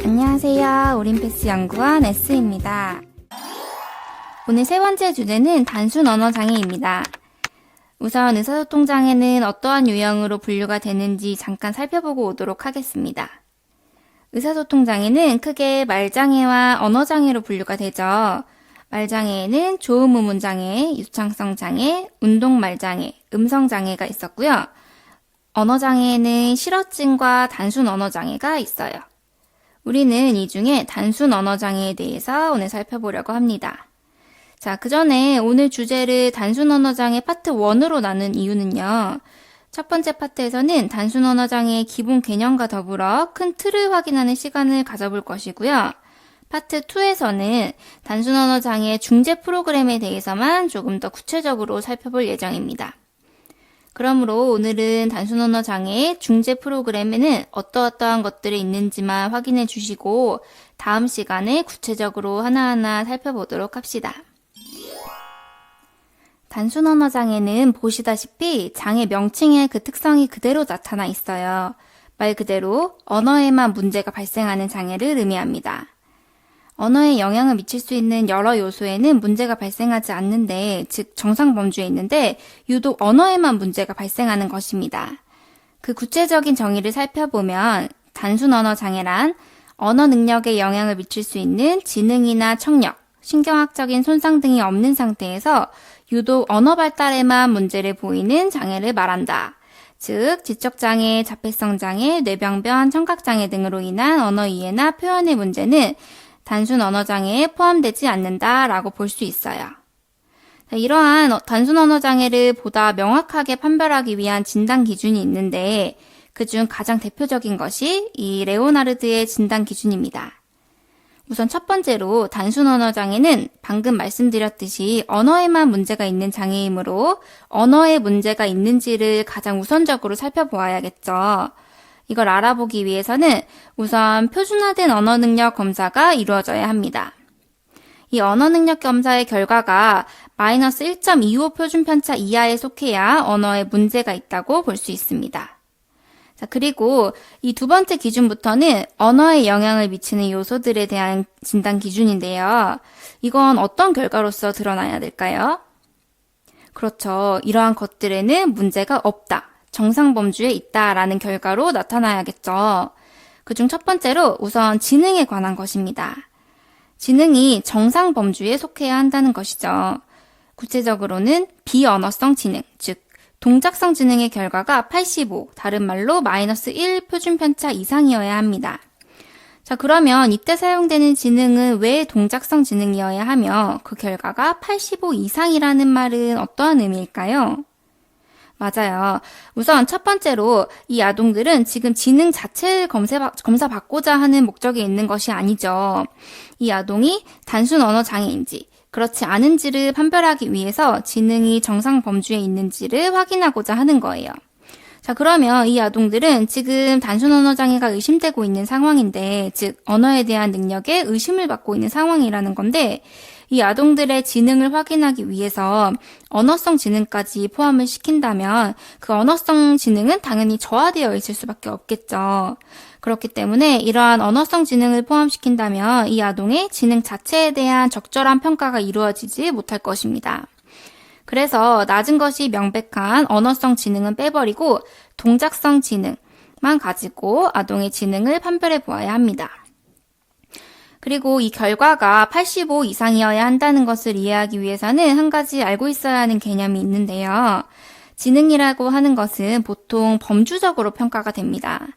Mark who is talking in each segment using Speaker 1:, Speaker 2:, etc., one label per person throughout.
Speaker 1: 안녕하세요. 오림패스 연구원 S입니다. 오늘 세 번째 주제는 단순 언어 장애입니다. 우선 의사소통 장애는 어떠한 유형으로 분류가 되는지 잠깐 살펴보고 오도록 하겠습니다. 의사소통 장애는 크게 말장애와 언어장애로 분류가 되죠. 말장애에는 조음무문 장애, 유창성 장애, 운동말장애, 음성장애가 있었고요. 언어장애에는 실어증과 단순 언어장애가 있어요. 우리는 이 중에 단순 언어장애에 대해서 오늘 살펴보려고 합니다. 자, 그 전에 오늘 주제를 단순 언어장애 파트 1으로 나눈 이유는요. 첫 번째 파트에서는 단순 언어장애의 기본 개념과 더불어 큰 틀을 확인하는 시간을 가져볼 것이고요. 파트 2에서는 단순 언어장애의 중재 프로그램에 대해서만 조금 더 구체적으로 살펴볼 예정입니다. 그러므로 오늘은 단순 언어 장애의 중재 프로그램에는 어떠한 것들이 있는지만 확인해 주시고 다음 시간에 구체적으로 하나하나 살펴보도록 합시다. 단순 언어 장애는 보시다시피 장애 명칭의 그 특성이 그대로 나타나 있어요. 말 그대로 언어에만 문제가 발생하는 장애를 의미합니다. 언어에 영향을 미칠 수 있는 여러 요소에는 문제가 발생하지 않는데, 즉 정상 범주에 있는데 유독 언어에만 문제가 발생하는 것입니다. 그 구체적인 정의를 살펴보면 단순 언어 장애란 언어 능력에 영향을 미칠 수 있는 지능이나 청력, 신경학적인 손상 등이 없는 상태에서 유독 언어 발달에만 문제를 보이는 장애를 말한다. 즉 지적장애, 자폐성 장애, 뇌병변, 청각장애 등으로 인한 언어 이해나 표현의 문제는 단순 언어장애에 포함되지 않는다라고 볼 수 있어요. 이러한 단순 언어장애를 보다 명확하게 판별하기 위한 진단 기준이 있는데 그중 가장 대표적인 것이 이 레오나르드의 진단 기준입니다. 우선 첫 번째로 단순 언어장애는 방금 말씀드렸듯이 언어에만 문제가 있는 장애이므로 언어에 문제가 있는지를 가장 우선적으로 살펴보아야겠죠. 이걸 알아보기 위해서는 우선 표준화된 언어 능력 검사가 이루어져야 합니다. 이 언어 능력 검사의 결과가 마이너스 1.25 표준 편차 이하에 속해야 언어에 문제가 있다고 볼 수 있습니다. 자, 그리고 이 두 번째 기준부터는 언어에 영향을 미치는 요소들에 대한 진단 기준인데요. 이건 어떤 결과로서 드러나야 될까요? 그렇죠. 이러한 것들에는 문제가 없다. 정상 범주에 있다라는 결과로 나타나야겠죠. 그중 첫 번째로 우선 지능에 관한 것입니다. 지능이 정상 범주에 속해야 한다는 것이죠. 구체적으로는 비언어성 지능, 즉 동작성 지능의 결과가 85, 다른 말로 마이너스 1 표준 편차 이상이어야 합니다. 자, 그러면 이때 사용되는 지능은 왜 동작성 지능이어야 하며 그 결과가 85 이상이라는 말은 어떠한 의미일까요? 맞아요. 우선 첫 번째로 이 아동들은 지금 지능 자체를 검사받고자 하는 목적이 있는 것이 아니죠. 이 아동이 단순 언어 장애인지 그렇지 않은지를 판별하기 위해서 지능이 정상 범주에 있는지를 확인하고자 하는 거예요. 자, 그러면 이 아동들은 지금 단순 언어 장애가 의심되고 있는 상황인데, 즉 언어에 대한 능력에 의심을 받고 있는 상황이라는 건데 이 아동들의 지능을 확인하기 위해서 언어성 지능까지 포함을 시킨다면 그 언어성 지능은 당연히 저하되어 있을 수밖에 없겠죠. 그렇기 때문에 이러한 언어성 지능을 포함시킨다면 이 아동의 지능 자체에 대한 적절한 평가가 이루어지지 못할 것입니다. 그래서 낮은 것이 명백한 언어성 지능은 빼버리고 동작성 지능만 가지고 아동의 지능을 판별해 보아야 합니다. 그리고 이 결과가 85 이상이어야 한다는 것을 이해하기 위해서는 한 가지 알고 있어야 하는 개념이 있는데요. 지능이라고 하는 것은 보통 범주적으로 평가가 됩니다.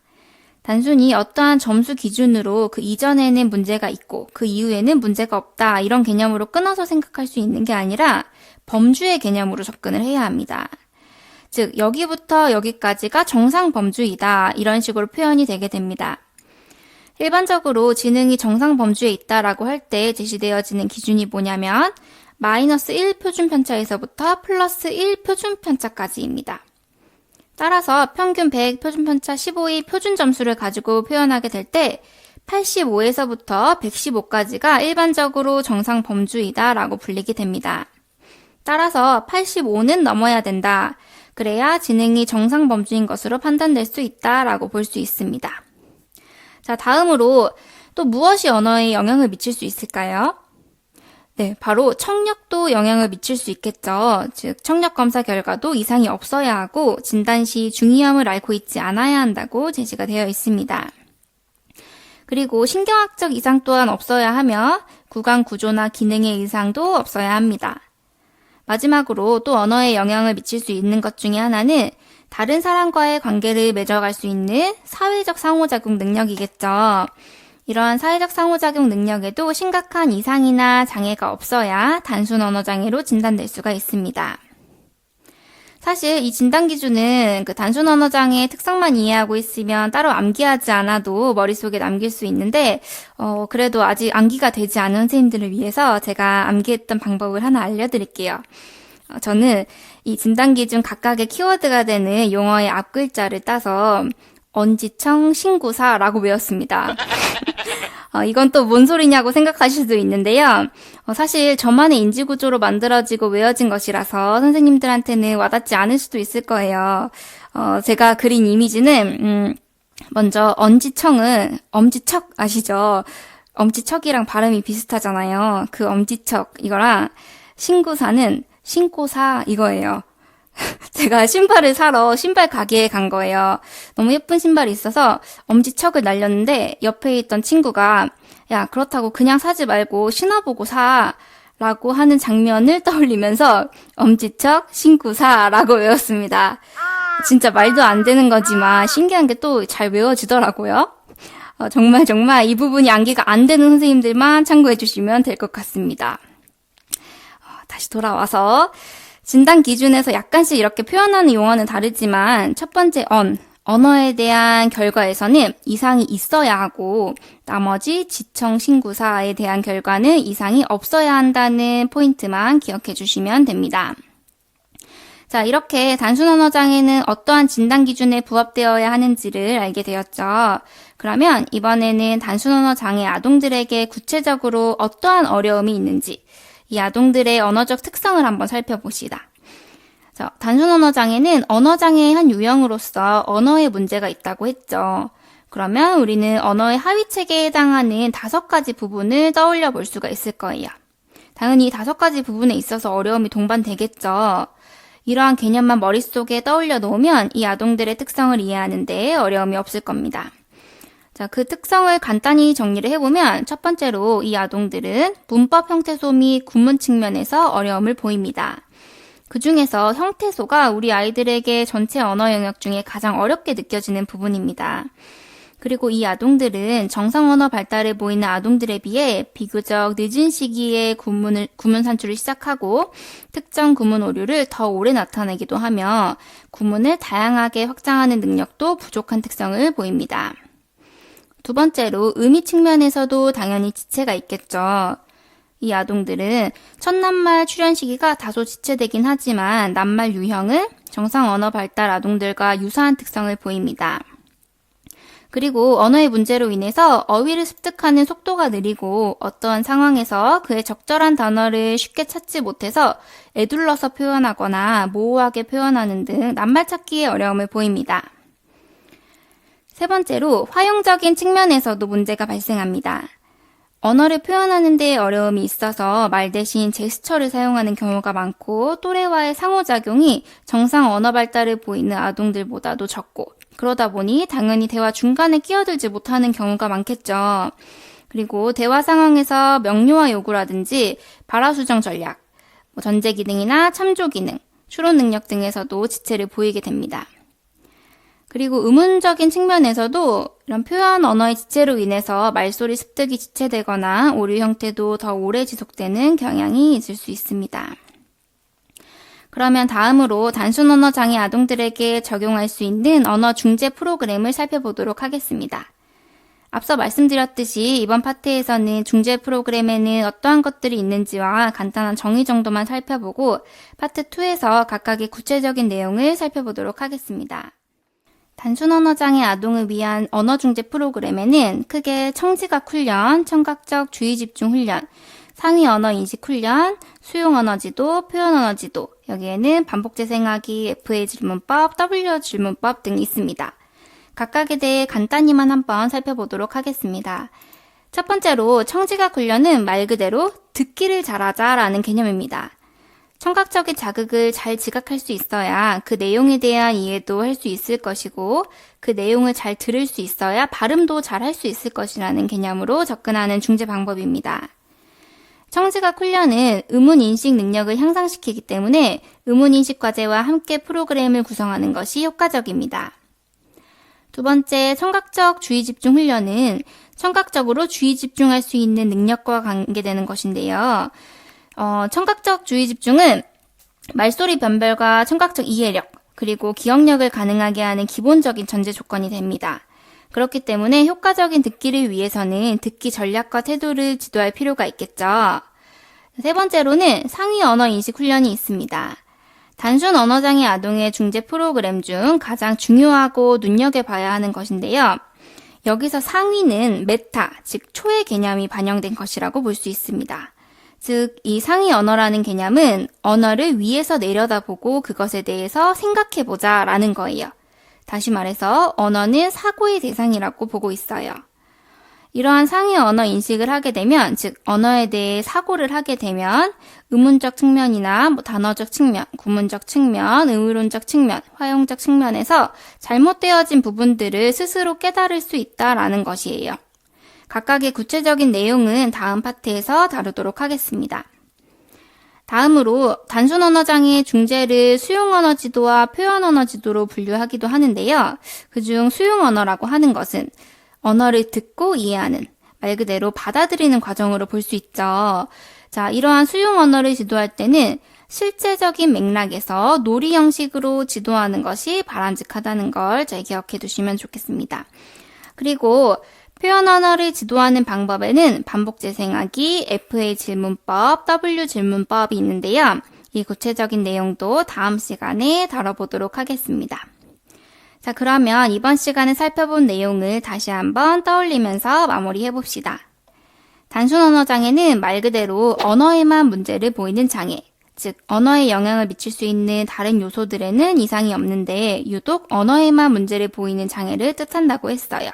Speaker 1: 단순히 어떠한 점수 기준으로 그 이전에는 문제가 있고 그 이후에는 문제가 없다 이런 개념으로 끊어서 생각할 수 있는 게 아니라 범주의 개념으로 접근을 해야 합니다. 즉 여기부터 여기까지가 정상 범주이다 이런 식으로 표현이 되게 됩니다. 일반적으로 지능이 정상 범주에 있다라고 할 때 제시되어지는 기준이 뭐냐면 마이너스 1 표준 편차에서부터 플러스 1 표준 편차까지입니다. 따라서 평균 100 표준 편차 15의 표준 점수를 가지고 표현하게 될 때 85에서부터 115까지가 일반적으로 정상 범주이다라고 불리게 됩니다. 따라서 85는 넘어야 된다. 그래야 지능이 정상 범주인 것으로 판단될 수 있다라고 볼 수 있습니다. 자, 다음으로 또 무엇이 언어에 영향을 미칠 수 있을까요? 네, 바로 청력도 영향을 미칠 수 있겠죠. 즉, 청력 검사 결과도 이상이 없어야 하고 진단 시 중이염을 앓고 있지 않아야 한다고 제시가 되어 있습니다. 그리고 신경학적 이상 또한 없어야 하며 구강 구조나 기능의 이상도 없어야 합니다. 마지막으로 또 언어에 영향을 미칠 수 있는 것 중에 하나는 다른 사람과의 관계를 맺어갈 수 있는 사회적 상호작용 능력이겠죠. 이러한 사회적 상호작용 능력에도 심각한 이상이나 장애가 없어야 단순 언어장애로 진단될 수가 있습니다. 사실 이 진단 기준은 그 단순 언어장애의 특성만 이해하고 있으면 따로 암기하지 않아도 머릿속에 남길 수 있는데 그래도 아직 암기가 되지 않은 선생님들을 위해서 제가 암기했던 방법을 하나 알려드릴게요. 저는 이 진단 기준 각각의 키워드가 되는 용어의 앞글자를 따서 언지청 신구사라고 외웠습니다. 이건 또 뭔 소리냐고 생각하실 수도 있는데요. 사실 저만의 인지구조로 만들어지고 외워진 것이라서 선생님들한테는 와닿지 않을 수도 있을 거예요. 제가 그린 이미지는 먼저 언지청은 엄지척 아시죠? 엄지척이랑 발음이 비슷하잖아요. 그 엄지척 이거랑 신구사는 신고사 이거예요. 제가 신발을 사러 신발 가게에 간 거예요. 너무 예쁜 신발이 있어서 엄지척을 날렸는데 옆에 있던 친구가 야, 그렇다고 그냥 사지 말고 신어보고 사 라고 하는 장면을 떠올리면서 엄지척 신구사라고 외웠습니다. 진짜 말도 안 되는 거지만 신기한 게 또 잘 외워지더라고요. 정말 이 부분이 암기가 안 되는 선생님들만 참고해 주시면 될 것 같습니다. 다시 돌아와서 진단 기준에서 약간씩 이렇게 표현하는 용어는 다르지만 첫 번째 언어에 대한 결과에서는 이상이 있어야 하고 나머지 지청 신구사에 대한 결과는 이상이 없어야 한다는 포인트만 기억해 주시면 됩니다. 자, 이렇게 단순 언어 장애는 어떠한 진단 기준에 부합되어야 하는지를 알게 되었죠. 그러면 이번에는 단순 언어 장애 아동들에게 구체적으로 어떠한 어려움이 있는지 이 아동들의 언어적 특성을 한번 살펴봅시다. 자, 단순 언어 장애는 언어 장애의 한 유형으로서 언어에 문제가 있다고 했죠. 그러면 우리는 언어의 하위 체계에 해당하는 5가지 부분을 떠올려 볼 수가 있을 거예요. 당연히 5가지 부분에 있어서 어려움이 동반되겠죠. 이러한 개념만 머릿속에 떠올려 놓으면 이 아동들의 특성을 이해하는 데 어려움이 없을 겁니다. 자, 그 특성을 간단히 정리를 해보면 첫 번째로 이 아동들은 문법 형태소 및 구문 측면에서 어려움을 보입니다. 그 중에서 형태소가 우리 아이들에게 전체 언어 영역 중에 가장 어렵게 느껴지는 부분입니다. 그리고 이 아동들은 정상 언어 발달을 보이는 아동들에 비해 비교적 늦은 시기에 구문 산출을 시작하고 특정 구문 오류를 더 오래 나타내기도 하며 구문을 다양하게 확장하는 능력도 부족한 특성을 보입니다. 두 번째로 의미 측면에서도 당연히 지체가 있겠죠. 이 아동들은 첫 낱말 출현 시기가 다소 지체되긴 하지만 낱말 유형은 정상 언어 발달 아동들과 유사한 특성을 보입니다. 그리고 언어의 문제로 인해서 어휘를 습득하는 속도가 느리고 어떠한 상황에서 그의 적절한 단어를 쉽게 찾지 못해서 에둘러서 표현하거나 모호하게 표현하는 등 낱말 찾기에 어려움을 보입니다. 세 번째로 활용적인 측면에서도 문제가 발생합니다. 언어를 표현하는 데 어려움이 있어서 말 대신 제스처를 사용하는 경우가 많고 또래와의 상호작용이 정상 언어 발달을 보이는 아동들보다도 적고 그러다 보니 당연히 대화 중간에 끼어들지 못하는 경우가 많겠죠. 그리고 대화 상황에서 명료화 요구라든지 발화수정 전략, 전제 기능이나 참조 기능, 추론 능력 등에서도 지체를 보이게 됩니다. 그리고 의문적인 측면에서도 이런 표현 언어의 지체로 인해서 말소리 습득이 지체되거나 오류 형태도 더 오래 지속되는 경향이 있을 수 있습니다. 그러면 다음으로 단순 언어 장애 아동들에게 적용할 수 있는 언어 중재 프로그램을 살펴보도록 하겠습니다. 앞서 말씀드렸듯이 이번 파트에서는 중재 프로그램에는 어떠한 것들이 있는지와 간단한 정의 정도만 살펴보고 파트 2에서 각각의 구체적인 내용을 살펴보도록 하겠습니다. 단순 언어장애 아동을 위한 언어중재 프로그램에는 크게 청지각 훈련, 청각적 주의집중 훈련, 상위 언어 인식 훈련, 수용 언어 지도, 표현 언어 지도, 여기에는 반복 재생하기, FA 질문법, W 질문법 등이 있습니다. 각각에 대해 간단히만 한번 살펴보도록 하겠습니다. 첫 번째로 청지각 훈련은 말 그대로 듣기를 잘하자라는 개념입니다. 청각적인 자극을 잘 지각할 수 있어야 그 내용에 대한 이해도 할 수 있을 것이고 그 내용을 잘 들을 수 있어야 발음도 잘 할 수 있을 것이라는 개념으로 접근하는 중재 방법입니다. 청지각 훈련은 의문인식 능력을 향상시키기 때문에 의문인식 과제와 함께 프로그램을 구성하는 것이 효과적입니다. 두 번째, 청각적 주의집중 훈련은 청각적으로 주의 집중할 수 있는 능력과 관계되는 것인데요. 청각적 주의 집중은 말소리 변별과 청각적 이해력, 그리고 기억력을 가능하게 하는 기본적인 전제 조건이 됩니다. 그렇기 때문에 효과적인 듣기를 위해서는 듣기 전략과 태도를 지도할 필요가 있겠죠. 세 번째로는 상위 언어 인식 훈련이 있습니다. 단순 언어장애 아동의 중재 프로그램 중 가장 중요하고 눈여겨봐야 하는 것인데요. 여기서 상위는 메타, 즉 초의 개념이 반영된 것이라고 볼 수 있습니다. 즉, 이 상위 언어라는 개념은 언어를 위에서 내려다보고 그것에 대해서 생각해보자 라는 거예요. 다시 말해서 언어는 사고의 대상이라고 보고 있어요. 이러한 상위 언어 인식을 하게 되면, 즉 언어에 대해 사고를 하게 되면 의문적 측면이나 단어적 측면, 구문적 측면, 의문론적 측면, 활용적 측면에서 잘못되어진 부분들을 스스로 깨달을 수 있다라는 것이에요. 각각의 구체적인 내용은 다음 파트에서 다루도록 하겠습니다. 다음으로 단순 언어 장애의 중재를 수용 언어 지도와 표현 언어 지도로 분류하기도 하는데요. 그중 수용 언어라고 하는 것은 언어를 듣고 이해하는, 말 그대로 받아들이는 과정으로 볼 수 있죠. 자, 이러한 수용 언어를 지도할 때는 실제적인 맥락에서 놀이 형식으로 지도하는 것이 바람직하다는 걸 잘 기억해 두시면 좋겠습니다. 그리고 표현 언어를 지도하는 방법에는 반복 재생하기, FA 질문법, W 질문법이 있는데요. 이 구체적인 내용도 다음 시간에 다뤄보도록 하겠습니다. 자, 그러면 이번 시간에 살펴본 내용을 다시 한번 떠올리면서 마무리해봅시다. 단순 언어 장애는 말 그대로 언어에만 문제를 보이는 장애, 즉 언어에 영향을 미칠 수 있는 다른 요소들에는 이상이 없는데 유독 언어에만 문제를 보이는 장애를 뜻한다고 했어요.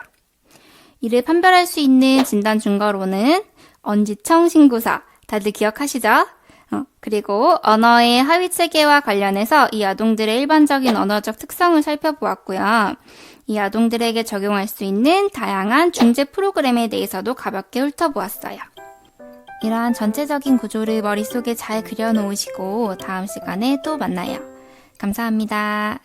Speaker 1: 이를 판별할 수 있는 진단 증거로는 언지청 신고서, 다들 기억하시죠? 그리고 언어의 하위 체계와 관련해서 이 아동들의 일반적인 언어적 특성을 살펴보았고요. 이 아동들에게 적용할 수 있는 다양한 중재 프로그램에 대해서도 가볍게 훑어보았어요. 이러한 전체적인 구조를 머릿속에 잘 그려놓으시고 다음 시간에 또 만나요. 감사합니다.